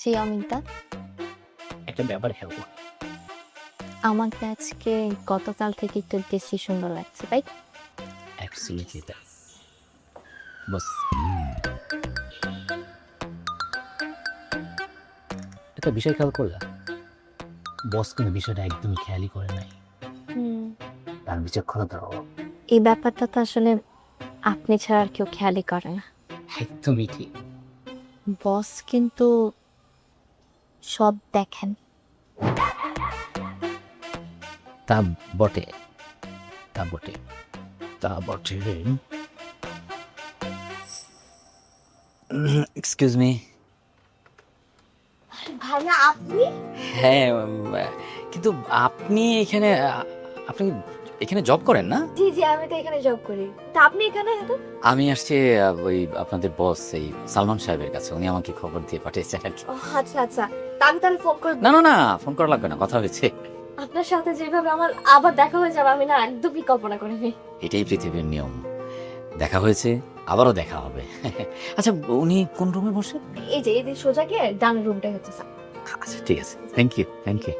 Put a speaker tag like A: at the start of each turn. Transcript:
A: সেই অমিতা
B: একটা ব্যাপার খেয়াল কর।
A: আমাকে আজকে গতকাল থেকে একটু বেশি সুন্দর লাগছে, তাই?
B: অ্যাবসলিউটলি তাই। বস, একটা বিষয় খেয়াল করলা? বস কোনো বিষয়টা একদমই খেয়ালই করে নাই। তার বিচক্ষণতার অভাব।
A: এই ব্যাপারটা তো আসলে আপনি ছাড়া আর কেউ খেয়ালই করে না।
B: একদমই ঠিক।
A: বস কিন্তু সব দেখেন।
B: তা বটে, তা বটে, তা বটে। Excuse me.
A: ভাইয়া আপনি?
B: হ্যাঁ, কিন্তু আপনি এখানে আপনি এখানে জব করেন না?
A: জি জি, আমি তো এখানে জব করি। তা আপনি এখানে তো?
B: আমি আসছি ওই আপনাদের বস এই সালমান সাহেবের কাছে, উনি আমাকে খবর দিয়ে পাঠিয়েছেন আর কি।
A: আচ্ছা আচ্ছা, তা আমি তাহলে ফোন করে
B: না না না, ফোন করা লাগবে না, কথা হয়েছে।
A: আপনার সাথে যেভাবে আমার আবার দেখা হয়ে যাবে আমি না একদমই কল্পনা করিনি।
B: এটাই পৃথিবীর নিয়ম, দেখা হয়েছে আবারও দেখা হবে। আচ্ছা, উনি কোন রুমে বসে?
A: এই যে সোজা গিয়ে ডান রুমটাই হচ্ছে স্যার।
B: আচ্ছা ঠিক আছে, থ্যাংক ইউ থ্যাংক ইউ।